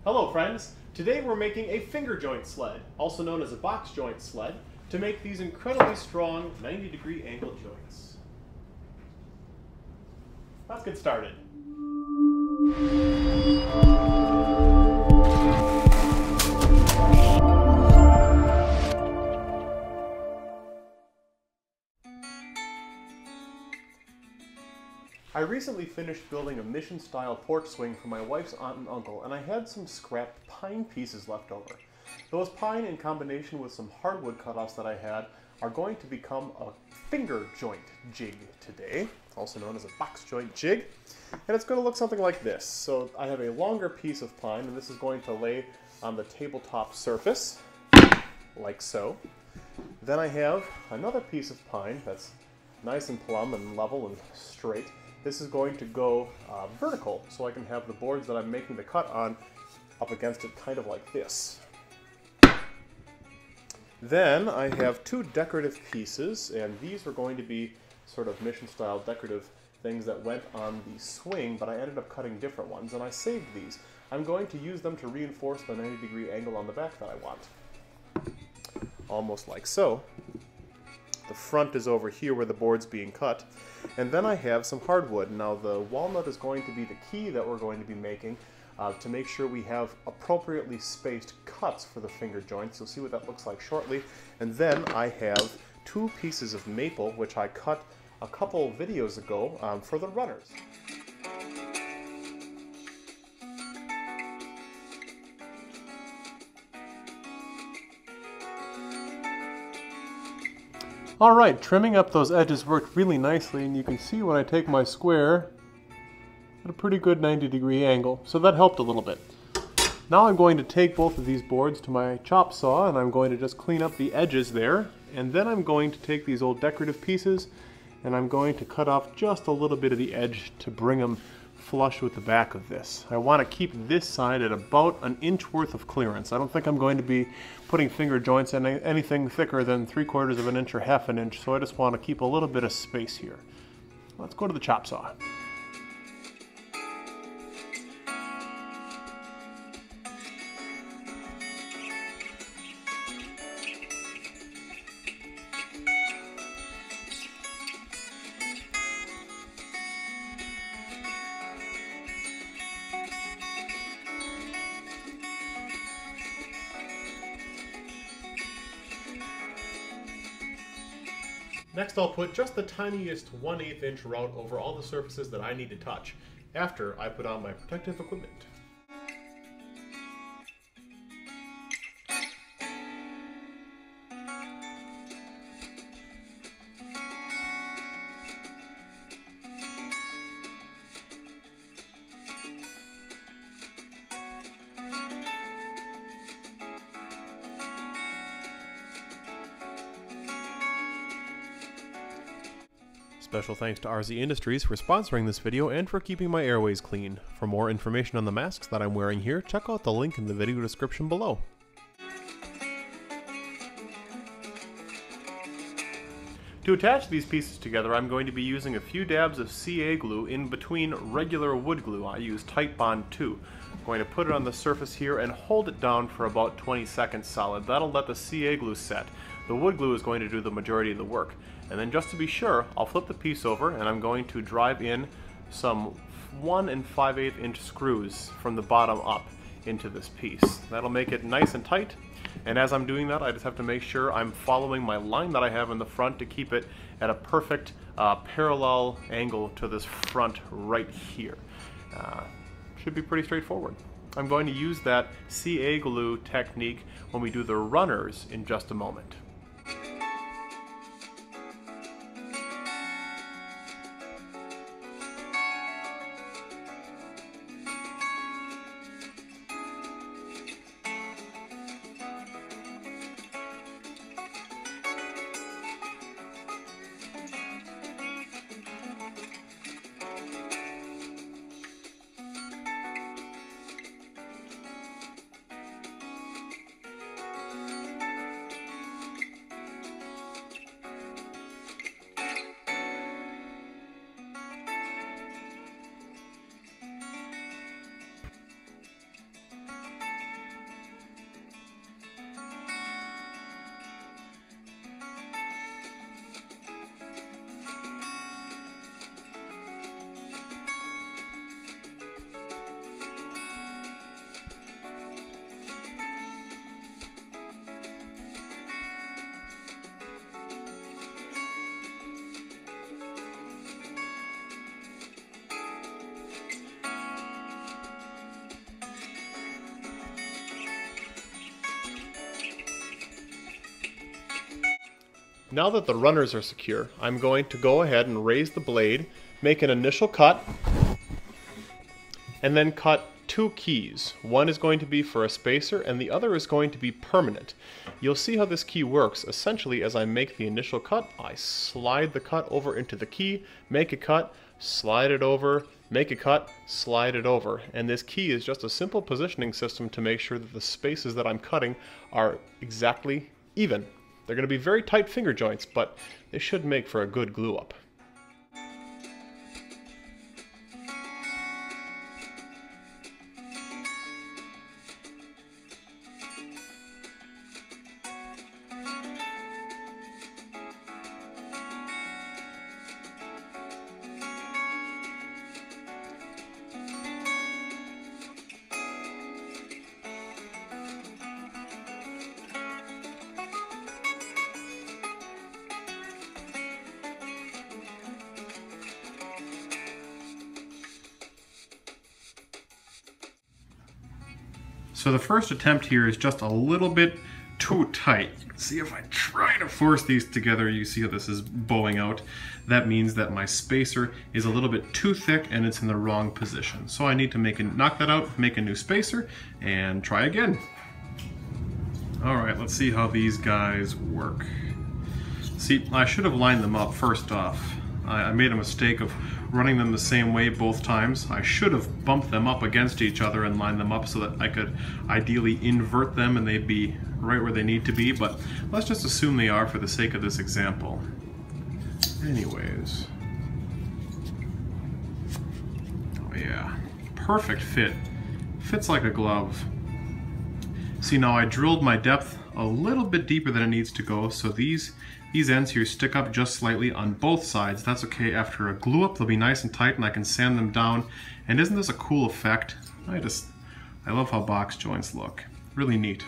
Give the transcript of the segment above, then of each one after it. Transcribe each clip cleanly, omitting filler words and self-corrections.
Hello friends! Today we're making a finger joint sled, also known as a box joint sled, to make these incredibly strong 90-degree angle joints. Let's get started. I recently finished building a mission-style porch swing for my wife's aunt and uncle, and I had some scrapped pine pieces left over. Those pine, in combination with some hardwood cutoffs that I had, are going to become a finger joint jig today, also known as a box joint jig. And it's going to look something like this. So I have a longer piece of pine, and this is going to lay on the tabletop surface, like so. Then I have another piece of pine that's nice and plumb and level and straight. This is going to go vertical, so I can have the boards that I'm making the cut on up against it kind of like this. Then I have two decorative pieces, and these were going to be sort of mission-style decorative things that went on the swing, but I ended up cutting different ones, and I saved these. I'm going to use them to reinforce the 90-degree angle on the back that I want. Almost like so. The front is over here where the board's being cut. And then I have some hardwood. Now the walnut is going to be the key that we're going to be making to make sure we have appropriately spaced cuts for the finger joints. You'll see what that looks like shortly. And then I have two pieces of maple, which I cut a couple videos ago for the runners. Alright, trimming up those edges worked really nicely, and you can see when I take my square at a pretty good 90-degree angle, so that helped a little bit. Now I'm going to take both of these boards to my chop saw, and I'm going to just clean up the edges there, and then I'm going to take these old decorative pieces and I'm going to cut off just a little bit of the edge to bring them flush with the back of this. I want to keep this side at about an inch worth of clearance. I don't think I'm going to be putting finger joints in anything thicker than 3/4 of an inch or half an inch, so I just want to keep a little bit of space here. Let's go to the chop saw. Next I'll put just the tiniest 1/8 inch route over all the surfaces that I need to touch, after I put on my protective equipment. Special thanks to RZ Industries for sponsoring this video and for keeping my airways clean. For more information on the masks that I'm wearing here, check out the link in the video description below. To attach these pieces together, I'm going to be using a few dabs of CA glue in between regular wood glue. I use Titebond 2. I'm going to put it on the surface here and hold it down for about 20 seconds solid. That'll let the CA glue set. The wood glue is going to do the majority of the work. And then just to be sure, I'll flip the piece over and I'm going to drive in some 1 5/8 inch screws from the bottom up into this piece. That'll make it nice and tight. And as I'm doing that, I just have to make sure I'm following my line that I have in the front to keep it at a perfect parallel angle to this front right here. Should be pretty straightforward. I'm going to use that CA glue technique when we do the runners in just a moment. Now that the runners are secure, I'm going to go ahead and raise the blade, make an initial cut, and then cut two keys. One is going to be for a spacer and the other is going to be permanent. You'll see how this key works. Essentially, as I make the initial cut, I slide the cut over into the key, make a cut, slide it over, make a cut, slide it over. And this key is just a simple positioning system to make sure that the spaces that I'm cutting are exactly even. They're going to be very tight finger joints, but they should make for a good glue up. So the first attempt here is just a little bit too tight. You can see if I try to force these together, you see how this is bowing out. That means that my spacer is a little bit too thick and it's in the wrong position. So I need to knock that out, make a new spacer, and try again. All right, let's see how these guys work. See, I should have lined them up first off. I made a mistake of running them the same way both times. I should have bumped them up against each other and lined them up so that I could ideally invert them and they'd be right where they need to be, but let's just assume they are for the sake of this example. Anyways. Oh yeah, perfect fit. Fits like a glove. See, now I drilled my depth a little bit deeper than it needs to go, so these ends here stick up just slightly on both sides. That's okay. After a glue up, they'll be nice and tight and I can sand them down. And isn't this a cool effect? I love how box joints look. Really neat.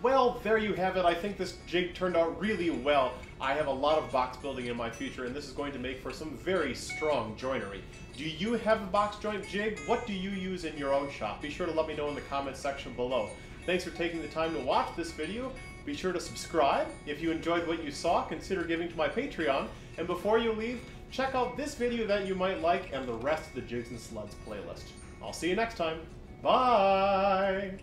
Well, there you have it. I think this jig turned out really well. I have a lot of box building in my future, and this is going to make for some very strong joinery. Do you have a box joint jig? What do you use in your own shop? Be sure to let me know in the comments section below. Thanks for taking the time to watch this video. Be sure to subscribe. If you enjoyed what you saw, consider giving to my Patreon. And before you leave, check out this video that you might like and the rest of the Jigs and Sleds playlist. I'll see you next time. Bye!